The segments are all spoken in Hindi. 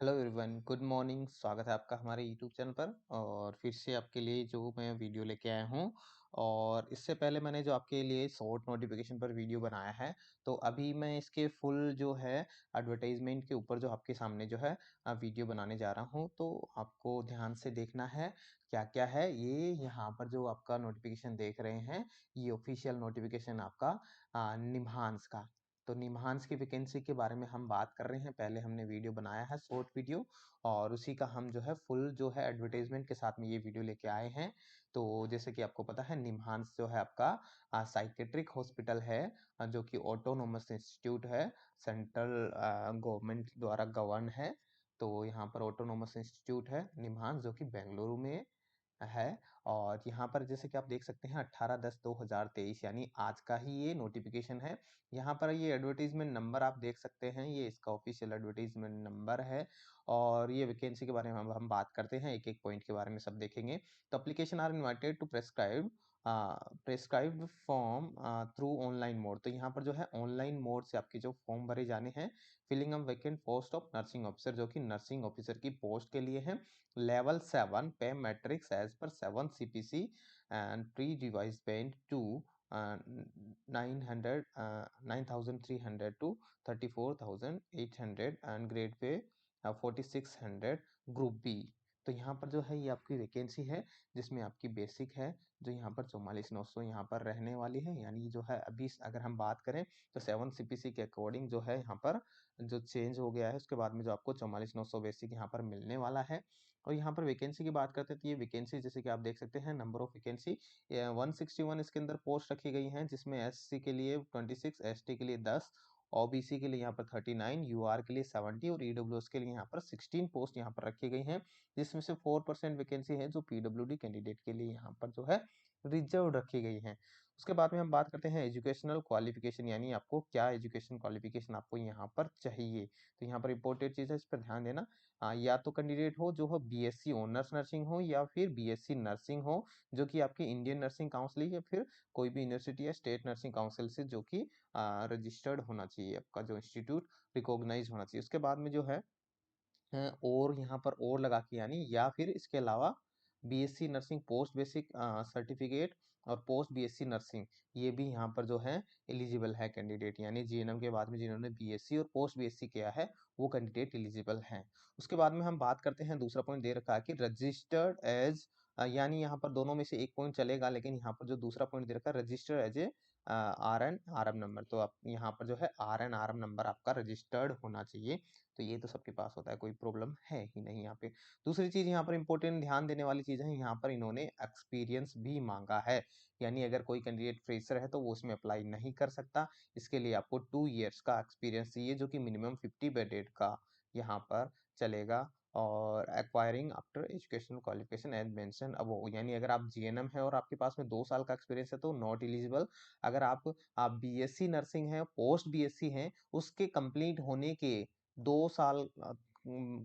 Hello everyone, good morning. स्वागत है आपका हमारे यूट्यूब चैनल पर और फिर से आपके लिए जो मैं वीडियो लेके आया हूँ। और इससे पहले मैंने जो आपके लिए शॉर्ट नोटिफिकेशन पर वीडियो बनाया है, तो अभी मैं इसके फुल जो है एडवर्टाइजमेंट के ऊपर जो आपके सामने जो है वीडियो बनाने जा रहा हूँ। तो आपको ध्यान से देखना है क्या क्या है। ये यहाँ पर जो आपका नोटिफिकेशन देख रहे हैं, ये ऑफिशियल नोटिफिकेशन आपका निम्हांस का। तो निम्हांस की वैकेंसी के बारे में हम बात कर रहे हैं। पहले हमने वीडियो बनाया है शॉर्ट वीडियो, और उसी का हम जो है फुल जो है एडवर्टाइजमेंट के साथ में ये वीडियो लेके आए हैं। तो जैसे कि आपको पता है, निम्हांस जो है आपका साइकेट्रिक हॉस्पिटल है, जो कि ऑटोनोमस इंस्टीट्यूट है, सेंट्रल गवर्नमेंट द्वारा गवर्न है। तो यहाँ पर ऑटोनोमस इंस्टीट्यूट है निम्हांस, जो कि बेंगलुरु में है। और यहाँ पर जैसे कि आप देख सकते हैं 18/10/2023 यानी आज का ही ये नोटिफिकेशन है। यहाँ पर ये एडवर्टाइजमेंट नंबर आप देख सकते हैं, ये इसका ऑफिशियल एडवर्टाइजमेंट नंबर है। और ये वैकेंसी के बारे में हम बात करते हैं, एक एक पॉइंट के बारे में सब देखेंगे। तो application are invited to prescribed form through online mode. तो यहाँ पर जो है ऑनलाइन मोड से आपके जो फॉर्म भरे जाने हैं। Filling up vacant post of nursing officer, जो कि नर्सिंग ऑफिसर की पोस्ट के लिए है। लेवल 7 पे मैट्रिक्स एज पर 7 CPC and pre devise paint to 9,300 to 34,800 and grade pay 4,600 group B. तो यहाँ पर जो है ये आपकी वैकेंसी है, जिसमें आपकी बेसिक है जो यहाँ पर 44,900 यहाँ पर रहने वाली है। यानी जो है अभी अगर हम बात करें तो 7 CPC के अकॉर्डिंग जो है यहाँ पर जो चेंज हो गया है, उसके बाद में जो आपको 44,900 बेसिक यहाँ पर मिलने वाला है। और यहाँ पर वैकेंसी की बात करते हैं तो ये वैकेंसी जैसे कि आप देख सकते हैं, नंबर ऑफ वैकेंसी 161 इसके अंदर पोस्ट रखी गई हैं, जिसमें SC के लिए 26, ST के लिए 10, OBC के लिए यहाँ पर 39, UR के लिए 70 और EWS के लिए यहाँ पर 16 पोस्ट यहाँ पर रखी गई हैं। जिसमें से 4% वैकेंसी है जो PWD कैंडिडेट के लिए यहाँ पर जो है रिजर्व रखी गई है। उसके बाद में हम बात करते हैं एजुकेशनल क्वालिफिकेशन, यानी आपको क्या एजुकेशन क्वालिफिकेशन आपको यहाँ पर चाहिए। तो यहाँ पर इंपॉर्टेंट चीज़ है, इस पर ध्यान देना। या तो कैंडिडेट हो जो हो BSc ऑनर्स नर्सिंग हो, या फिर BSc नर्सिंग हो जो कि आपकी इंडियन नर्सिंग काउंसिल या फिर कोई भी यूनिवर्सिटी या स्टेट नर्सिंग काउंसिल से जो कि रजिस्टर्ड होना चाहिए, आपका जो इंस्टीट्यूट रिकॉग्नाइज होना चाहिए। उसके बाद में जो है और यहाँ पर और लगा के, यानी या फिर इसके अलावा BSc nursing post basic certificate और पोस्ट BSc नर्सिंग, ये भी यहाँ पर जो है एलिजिबल है कैंडिडेट। यानी GNM के बाद में जिन्होंने BSc और पोस्ट BSc किया है, वो कैंडिडेट एलिजिबल हैं। उसके बाद में हम बात करते हैं, दूसरा पॉइंट दे रखा है कि रजिस्टर्ड एज, यानी यहाँ पर दोनों में से एक पॉइंट चलेगा, लेकिन यहाँ पर जो दूसरा पॉइंट दे रखा है registered as a RN/RM number, तो आप यहाँ पर जो है RN/RM नंबर आपका रजिस्टर्ड होना चाहिए। तो ये तो सबके पास होता है, कोई प्रॉब्लम है ही नहीं यहाँ पे। दूसरी चीज यहाँ पर इंपॉर्टेंट ध्यान देने वाली चीज है, यहाँ पर इन्होंने एक्सपीरियंस भी मांगा है। यानी अगर कोई कैंडिडेट फ्रेशर है तो वो उसमें अप्लाई नहीं कर सकता। इसके लिए आपको 2 years का एक्सपीरियंस चाहिए, जो कि मिनिमम 50 का यहाँ पर चलेगा। और acquiring after educational qualification as mention अब, यानी अगर आप GNM है और आपके पास में 2 साल का एक्सपीरियंस है तो नॉट एलिजिबल। अगर आप BSc नर्सिंग है, पोस्ट BSc है, उसके कंप्लीट होने के 2 साल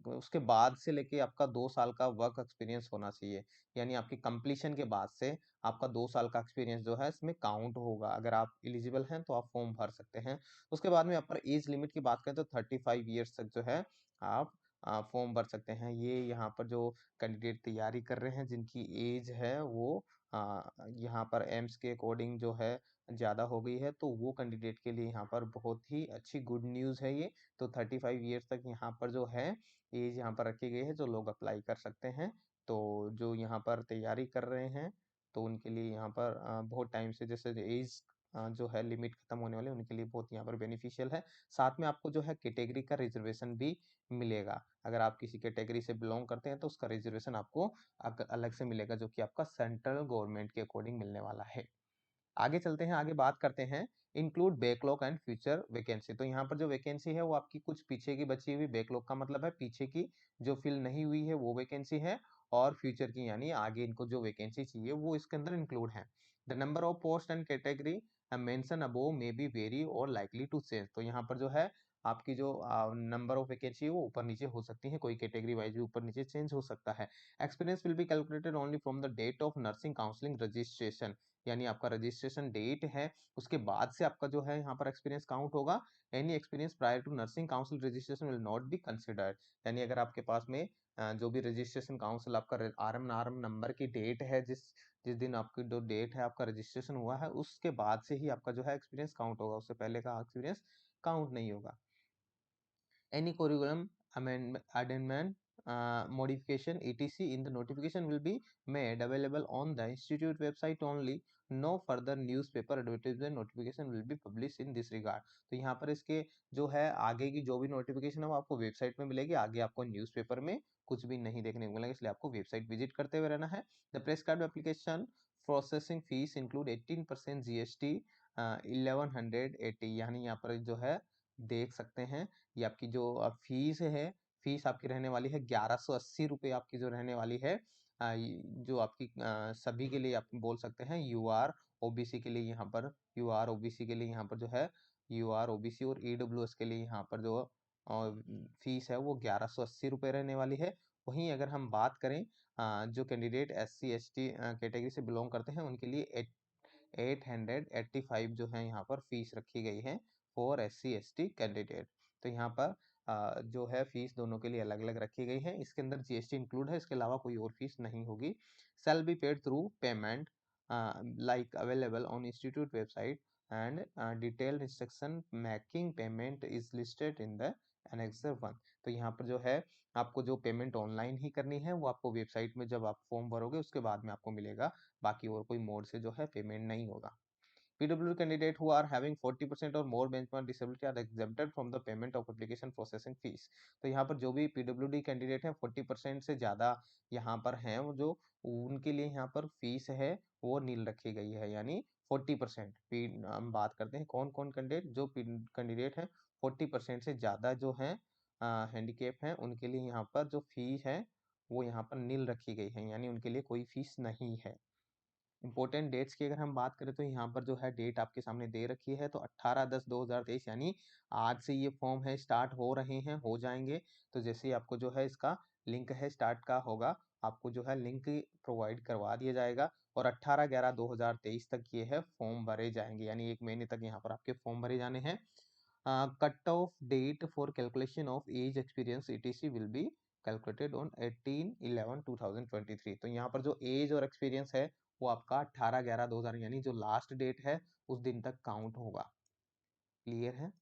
उसके बाद से लेके आपका 2 साल का वर्क एक्सपीरियंस होना चाहिए। यानी आपकी कंप्लीशन के बाद से आपका 2 साल का एक्सपीरियंस जो है इसमें काउंट होगा। अगर आप एलिजिबल हैं तो आप फॉर्म भर सकते हैं। उसके बाद में आप पर एज लिमिट की बात करें तो 35 years तक जो है आप फॉर्म भर सकते हैं। ये यहाँ पर जो कैंडिडेट तैयारी कर रहे हैं, जिनकी एज है वो यहाँ पर एम्स के अकॉर्डिंग जो है ज़्यादा हो गई है, तो वो कैंडिडेट के लिए यहाँ पर बहुत ही अच्छी गुड न्यूज़ है ये। तो 35 years तक यहाँ पर जो है एज यहाँ पर रखी गई है, जो लोग अप्लाई कर सकते हैं। तो जो यहाँ पर तैयारी कर रहे हैं, तो उनके लिए यहाँ पर बहुत टाइम से जैसे एज जो है लिमिट खत्म होने वाली है, उनके लिए बहुत यहाँ पर बेनिफिशियल है। साथ में आपको जो है कैटेगरी का रिजर्वेशन भी मिलेगा। अगर आप किसी कैटेगरी से बिलोंग करते हैं तो उसका रिजर्वेशन आपको अलग से मिलेगा, जो कि आपका सेंट्रल गवर्नमेंट के अकॉर्डिंग मिलने वाला है। आगे चलते हैं, आगे बात करते हैं include backlog and future vacancy. तो यहाँ पर जो वैकेंसी है वो आपकी कुछ पीछे की बची हुई, बैकलॉग का मतलब है पीछे की जो फिल नहीं हुई है वो वैकेंसी है, और फ्यूचर की यानी आगे इनको जो वैकेंसी चाहिए वो इसके अंदर इंक्लूड है। The number of post and category mention above may be very और लाइकली टू चेंज। तो यहाँ पर जो है आपकी जो नंबर ऑफ वैकेंसी है वो ऊपर नीचे हो सकती है, कोई कैटेगरी वाइज भी ऊपर नीचे चेंज हो सकता है। Experience will be calculated only from the date of nursing counselling registration, यानी आपका रजिस्ट्रेशन डेट है उसके बाद से आपका जो है यहाँ पर एक्सपीरियंस काउंट होगा। Any experience prior to nursing council registration will not be considered, यानी अगर आपके पास में जो भी रजिस्ट्रेशन काउंसिल आपका आरएम नंबर की डेट है, जिस जिस दिन आपकी जो डेट है आपका रजिस्ट्रेशन हुआ है उसके बाद से ही आपका जो है एक्सपीरियंस काउंट होगा, उससे पहले का एक्सपीरियंस काउंट नहीं होगा। Any curriculum amendment, modification, etc. in the notification will be made available on the institute website only. No further newspaper advertisement notification will be published in this regard. तो यहाँ पर इसके जो है आगे की जो भी नोटिफिकेशन है वो आपको वेबसाइट में मिलेगी, आगे आपको न्यूज़पेपर में कुछ भी नहीं देखने को मिलेगा, इसलिए आपको वेबसाइट विजिट करते हुए रहना है। The press card application processing fees include 18% GST 1180, यानी यहाँ पर जो है देख सकते हैं ये आपकी जो फीस है, फीस आपकी रहने वाली है 1180 रुपये आपकी जो रहने वाली है। जो आपकी सभी के लिए आप बोल सकते हैं यूआर ओबीसी के लिए यहाँ पर, यूआर ओबीसी के लिए यहाँ पर जो है यूआर ओबीसी और ईडब्ल्यूएस के लिए यहाँ पर जो फीस है वो 1180 रुपये रहने वाली है। वहीं अगर हम बात करें जो कैंडिडेट SC ST कैटेगरी से बिलोंग करते हैं उनके लिए 885 जो है यहाँ पर फीस रखी गई है फॉर SC ST कैंडिडेट। तो यहाँ पर जो है फीस दोनों के लिए अलग अलग रखी गई है, इसके अंदर जीएसटी इंक्लूड है, इसके अलावा कोई और फीस नहीं होगी। Shall be paid through payment like available on institute website and detailed instruction making payment is listed in the annexure 1। तो यहाँ पर जो है आपको जो पेमेंट ऑनलाइन ही करनी है वो आपको वेबसाइट में जब आप फॉर्म भरोगे उसके बाद में आपको मिलेगा, बाकी और कोई मोड से जो है पेमेंट नहीं होगा। PWD candidate who are having 40% or more benchmark disability are exempted from the payment of application processing fees। तो यहाँ पर जो भी PWD कैंडिडेट है 40% से ज़्यादा यहाँ पर हैं वो जो उनके लिए यहाँ पर फीस है वो नील रखी गई है, यानी 40%। हम बात करते हैं कौन कौन कैंडिडेट, जो कैंडिडेट है 40% से ज़्यादा जो है हैंडीकेप हैं उनके लिए यहाँ पर जो फीस है वो यहाँ पर नील रखी गई है, यानी उनके लिए कोई फीस नहीं है। इंपॉर्टेंट डेट्स की अगर हम बात करें तो यहाँ पर जो है डेट आपके सामने दे रखी है, तो 18/10/2023 यानी आज से ये फॉर्म है स्टार्ट हो रहे हैं, हो जाएंगे। तो जैसे ही आपको जो है इसका लिंक है स्टार्ट का होगा, आपको जो है लिंक प्रोवाइड करवा दिया जाएगा और 18/11/2023 तक ये है फॉर्म भरे जाएंगे, यानी 1 महीने तक यहाँ पर आपके फॉर्म भरे जाने हैं। Cut off date for calculation of age experience ETC will be calculated on 18/11/2023। तो यहाँ पर जो एज और एक्सपीरियंस है वो आपका 18/11/2000 यानी जो लास्ट डेट है उस दिन तक काउंट होगा। क्लियर है?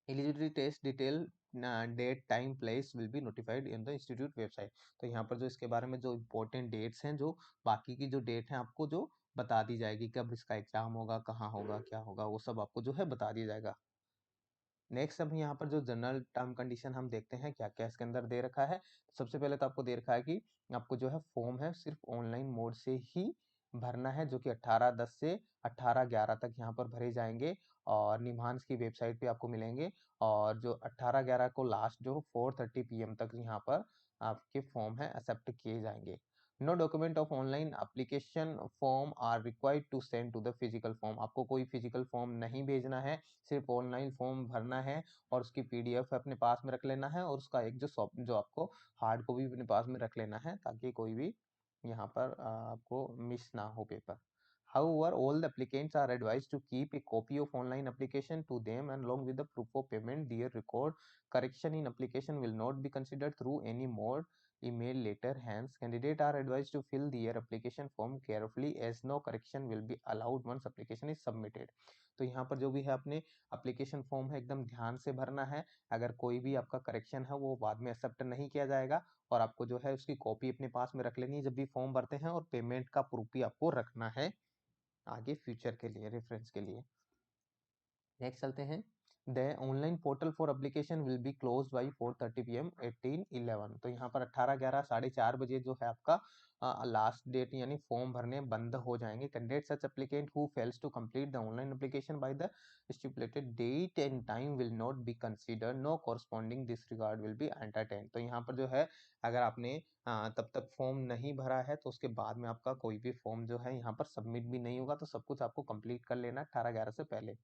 Eligibility test detail date time place will be notified in the institute website. तो यहाँ पर जो इसके बारे में जो इम्पोर्टेंट डेट्स हैं, जो बाकी की जो डेट है आपको जो बता दी जाएगी, कब इसका एग्जाम होगा, कहाँ होगा, क्या होगा, वो सब आपको जो है बता दिया जाएगा। नेक्स्ट अब यहाँ पर जो जनरल टर्म कंडीशन हम देखते हैं क्या क्या इसके अंदर दे रखा है। सबसे पहले तो आपको दे रखा है कि आपको जो है फॉर्म है सिर्फ ऑनलाइन मोड से ही भरना है, जो कि 18/10 से 18/11 तक यहाँ पर भरे जाएंगे और निम्हांस की वेबसाइट पे आपको मिलेंगे। और जो 18/11 को लास्ट जो 4:30 PM तक यहाँ पर आपके फॉर्म है एक्सेप्ट किए जाएंगे। No document of online application form are required to send to the physical form. आपको कोई फिजिकल फॉर्म नहीं भेजना है, सिर्फ ऑनलाइन फॉर्म भरना है और उसकी PDF अपने पास में रख लेना है और उसका एक जो आपको हार्ड कॉपी अपने पास में रख लेना है, ताकि कोई भी यहाँ पर आपको मिस ना हो paper. However, all the applicants are advised to keep a copy of online application to them and along with the proof of payment. Their record correction in application will not be considered through any mode, email, letter. Hence, candidates are advised to fill their application form carefully as no correction will be allowed once application is submitted। तो यहाँ पर जो भी है अपने एप्लीकेशन फॉर्म है एकदम ध्यान से भरना है, अगर कोई भी आपका करेक्शन है वो बाद में एक्सेप्ट नहीं किया जाएगा और आपको जो है उसकी कॉपी अपने पास में रख लेनी है जब भी फॉर्म भरते हैं, और पेमेंट का प्रूफ भी आपको रखना है आगे फ्यूचर के लिए, रेफरेंस के लिए। नेक्स्ट चलते हैं। The online portal for application will be close by 4:30 PM 18/11। तो यहाँ पर 18/11 4:30 जो है आपका लास्ट डेट, यानी फॉर्म भरने बंद हो जाएंगे। Candidate such applicant who fails to complete the online application by the stipulated date and time will not be considered, no correspondence disregard will be entertain. तो यहाँ पर जो है अगर आपने तब तक फॉर्म नहीं भरा है तो उसके बाद में आपका कोई भी फॉर्म जो है यहाँ पर सबमिट भी नहीं होगा, तो सब कुछ आपको कंप्लीट कर लेना 18/11 से पहले।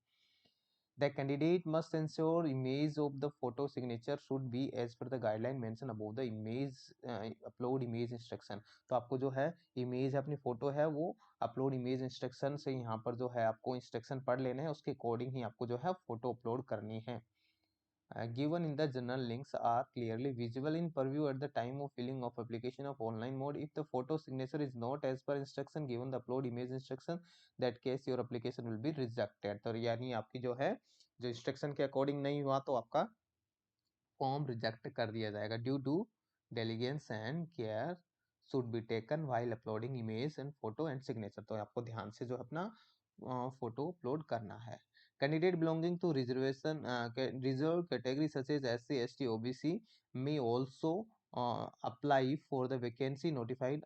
The candidate must ensure image of the photo signature should be as per the guideline mentioned above the image upload image instruction। तो आपको जो है इमेज अपनी फोटो है वो अपलोड इमेज इंस्ट्रक्शन से यहाँ पर जो है आपको इंस्ट्रक्शन पढ़ लेने हैं, उसके अकॉर्डिंग ही आपको जो है फोटो अपलोड करनी है। Given in the journal links are clearly visible in purview at the time of filling of application of online mode. If the photo signature is not as per instruction given the upload image instruction, that case your application will be rejected। तो यानी आपकी जो है जो इंस्ट्रक्शन के अकॉर्डिंग नहीं हुआ तो आपका फॉर्म रिजेक्ट कर दिया जाएगा। Due to diligence and care should be taken while uploading image and photo and signature. तो आपको ध्यान से जो अपना फोटो अपलोड करना है। Candidate belonging to reservation reserve category such as SC ST OBC may also apply for the vacancy notified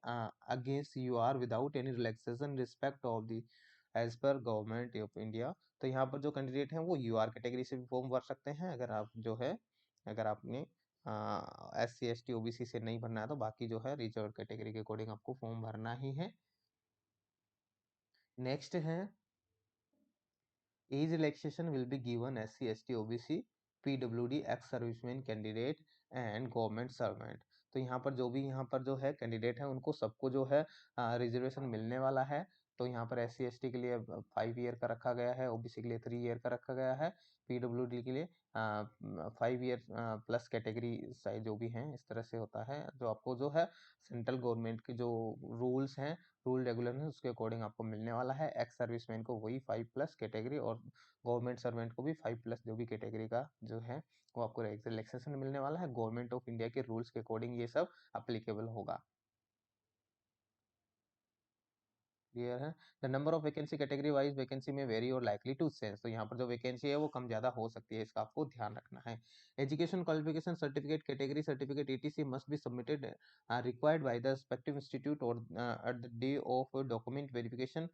against UR without any relaxation respect of the as per government of India. तो यहाँ पर जो कैंडिडेट हैं वो UR कैटेगरी से भी फॉर्म भर सकते हैं। अगर आप जो है अगर आपने SC ST OBC से नहीं भरना है तो बाकी जो है रिजर्व कैटेगरी के अकॉर्डिंग आपको फॉर्म भरना ही है। नेक्स्ट है age relaxation will be given SC ST OBC PWD ex serviceman candidate and government servant. तो यहाँ पर जो भी यहाँ पर जो है कैंडिडेट है उनको सबको जो है रिजर्वेशन मिलने वाला है। तो यहाँ पर SC ST के लिए 5 ईयर का रखा गया है, OBC के लिए 3 ईयर का रखा गया है, PWD के लिए 5 ईयर प्लस कैटेगरी साइज जो भी हैं इस तरह से होता है। जो आपको जो है सेंट्रल गवर्नमेंट के जो रूल्स हैं रूल रेगुलेशन उसके अकॉर्डिंग आपको मिलने वाला है। एक्स सर्विसमैन को वही 5 प्लस कैटेगरी और गवर्नमेंट सर्वेंट को भी 5 प्लस जो भी कैटेगरी का जो है वो आपको रिलैक्सेशन मिलने वाला है। गवर्नमेंट ऑफ इंडिया के रूल्स के अकॉर्डिंग ये सब अप्लीकेबल होगा। क्लियर है। The number of vacancy category wise vacancy में वेरी और लाइकली टू चेंज। तो यहाँ पर जो वैकेंसी है वो कम ज्यादा हो सकती है, इसका आपको ध्यान रखना है। Education qualification certificate category certificate ETC must be submitted required by the respective institute और at the day of document verification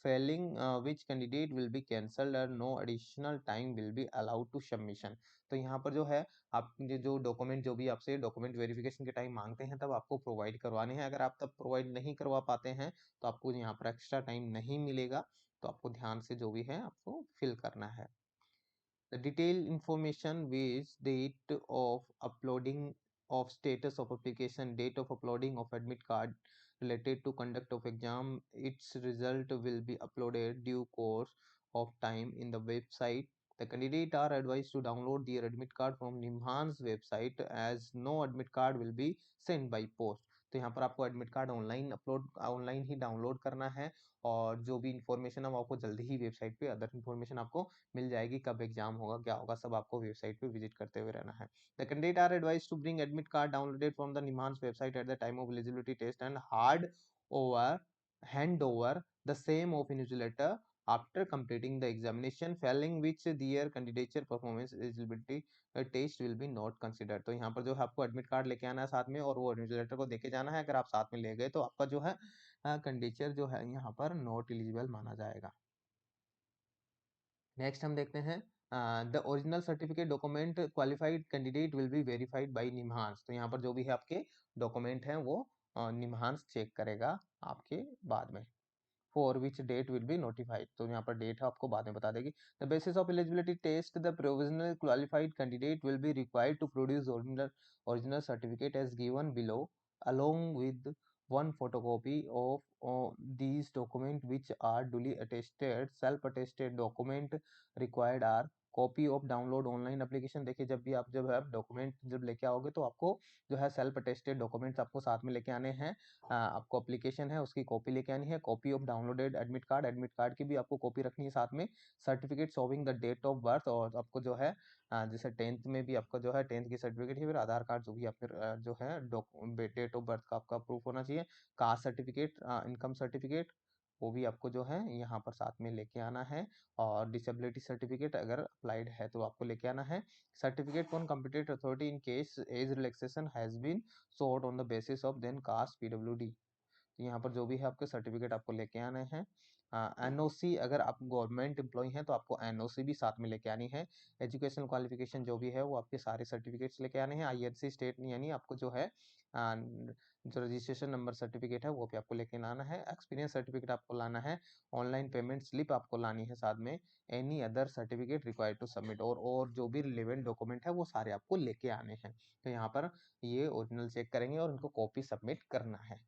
failing which candidate will be cancelled or no additional time will be allowed to submission। तो यहाँ पर जो है आप जो डॉक्यूमेंट जो भी आपसे डॉक्यूमेंट वेरिफिकेशन के टाइम मांगते हैं तब आपको प्रोवाइड करवाने हैं। अगर आप तब प्रोवाइड नहीं करवा पाते हैं तो आपको यहाँ पर एक्स्ट्रा टाइम नहीं मिलेगा। तो आपको ध्यान से जो भी है आपको फिल करना है। The detailed information which date of uploading of status of application, date of uploading of admit card related to conduct of exam, its result will be uploaded due course of time in the website। The candidate are advised to download their admit card from NIMHANS website as no admit card will be sent by post। तो यहाँ पर आपको एडमिट कार्ड ऑनलाइन ही डाउनलोड करना है और जो भी इंफॉर्मेशन है वो आपको जल्दी ही वेबसाइट पे अदर इंफॉर्मेशन आपको मिल जाएगी। कब एग्जाम होगा क्या होगा सब आपको वेबसाइट पे विजिट करते हुए रहना है। The candidate are advise to bring admit card downloaded from the NIMHANS website at the time of eligibility test and over hand over the same of invigilator after completing the examination, failing which their candidature performance eligibility test will be not considered। तो यहाँ पर जो है आपको एडमिट कार्ड लेके आना है साथ में और वो इन्विजिलेटर को देके जाना है। अगर आप साथ में ले गए तो आपका जो है कैंडिडेचर जो है यहाँ पर नॉट एलिजिबल माना जाएगा। नेक्स्ट हम देखते हैं the original certificate document qualified candidate will be verified bye निम्हांस। तो यहाँ पर जो भी है आपके डॉक्यूमेंट हैं वो निम्हांस चेक करेगा आपके बाद में। For which date will be notified. तो यहाँ पर डेट है आपको बाद में बता देगी। The basis of eligibility test the provisional qualified candidate will be required to produce original certificate as given below along with one photocopy of these document which are duly attested। self attested document required are copy of download online application. देखिए जब आप डॉक्यूमेंट जब लेके आओगे तो आपको जो है सेल्फ अटेस्टेड डॉक्यूमेंट्स आपको साथ में लेके आने हैं। आपको एप्लीकेशन है उसकी कॉपी लेके आनी है। Copy of downloaded admit card की भी आपको कॉपी रखनी है साथ में। Certificate showing the date of birth और आपको जो है जैसे 10th में भी आपका जो है 10th की सर्टिफिकेट है, फिर आधार कार्ड जो भी आप फिर जो है डेट ऑफ बर्थ का आपका प्रूफ होना चाहिए। कास्ट सर्टिफिकेट इनकम सर्टिफिकेट वो भी आपको जो है यहाँ पर साथ में लेके आना है। और डिसेबिलिटी सर्टिफिकेट अगर अप्लाइड है तो आपको लेके आना है। Certificate from competent authority in case age relaxation has been sought on the basis of then caste PWD। तो यहाँ पर जो भी है आपके सर्टिफिकेट आपको लेके आने हैं। एनओसी, अगर आप गवर्नमेंट एम्प्लॉय हैं तो आपको एनओसी भी साथ में लेके आनी है। एजुकेशन क्वालिफिकेशन जो भी है वो आपके सारे सर्टिफिकेट्स लेके आने हैं। आईआरसी स्टेट यानी आपको जो है जो रजिस्ट्रेशन नंबर सर्टिफिकेट है वो भी आपको लेके आना है। एक्सपीरियंस सर्टिफिकेट आपको लाना है। ऑनलाइन पेमेंट स्लिप आपको लानी है साथ में। Any other certificate required to submit, और जो भी रिलेवेंट डॉक्यूमेंट है वो सारे आपको लेके आने हैं। तो यहाँ पर ये ओरिजिनल चेक करेंगे और इनको कॉपी सबमिट करना है।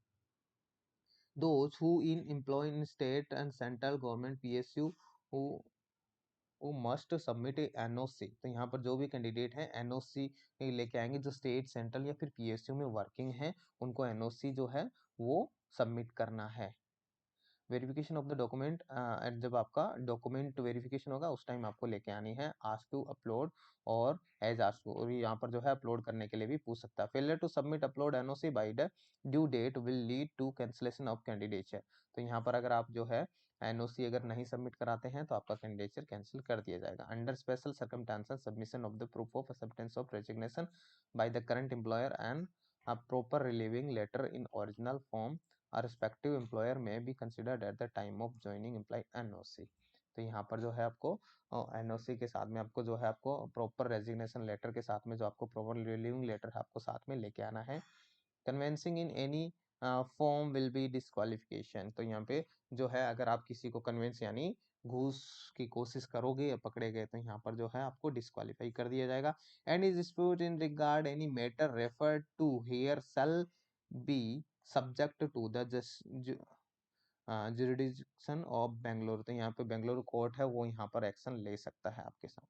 Those who in employ in state and central government PSU who must submit a NOC, तो यहाँ पर जो भी कैंडिडेट हैं NOC लेके आएंगे, जो स्टेट सेंट्रल या फिर PSU में वर्किंग है उनको NOC जो है वो सबमिट करना है। वेरिफिकेशन ऑफ द डॉक्यूमेंट, जब आपका डॉक्यूमेंट वेरिफिकेशन होगा उस टाइम आपको लेके आनी है आस्क टू अपलोड और एज आस्क टू, और यहाँ पर जो है अपलोड करने के लिए भी पूछ सकता है। Failure to submit upload NOC by the due date will lead to cancellation of candidature. तो यहाँ पर अगर आप जो है एनओसी अगर नहीं सबमिट कराते हैं तो आपका कैंडिडेचर कैंसिल कर दिया जाएगा। Under special circumstances submission of the proof of acceptance of resignation by the current employer and a proper relieving letter in original form, a respective employer may be considered at the time of joining employee NOC। तो यहाँ पर जो है आपको NOC के साथ में आपको जो है आपको प्रॉपर रेजिग्नेशन लेटर के साथ में जो आपको प्रॉपर रिलीविंग लेटर है आपको साथ में लेके आना है। Convincing in any form will be disqualification. तो यहाँ पे जो है अगर आप किसी को कन्वेंस यानी घूस की कोशिश करोगे या पकड़े गए तो यहाँ पर जो है आपको डिस्क्वालीफाई कर दिया जाएगा। And is dispute in regard any matter referred to here shall be subject to the jurisdiction of Bangalore. तो यहाँ पे बेंगलोर कोर्ट है वो यहाँ पर एक्शन ले सकता है आपके साथ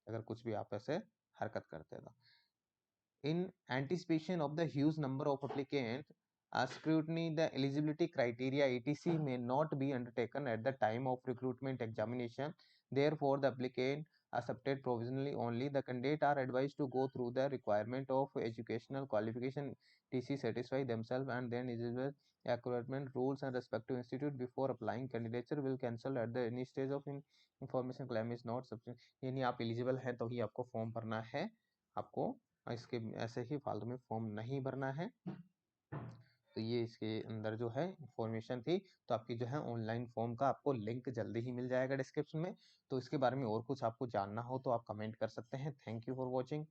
अगर कुछ भी आप ऐसे हरकत करते हैं तो। In anticipation of the huge number of applicants, a scrutiny the eligibility criteria etc may not be undertaken at the time of recruitment examination. Therefore, the applicant accepted provisionally only. The candidate are advised to go through the requirement of educational qualification etc, satisfy themselves and then eligible recruitment rules and respective institute before applying. Candidature will cancel at the any stage of information claim is not sufficient। यानी आप एलिजिबल हैं तो ही आपको फॉर्म भरना है, आपको इसके ऐसे ही फालतू में फॉर्म नहीं भरना है। तो ये इसके अंदर जो है इंफॉर्मेशन थी। तो आपकी जो है ऑनलाइन फॉर्म का आपको लिंक जल्दी ही मिल जाएगा डिस्क्रिप्शन में। तो इसके बारे में और कुछ आपको जानना हो तो आप कमेंट कर सकते हैं। Thank you for watching.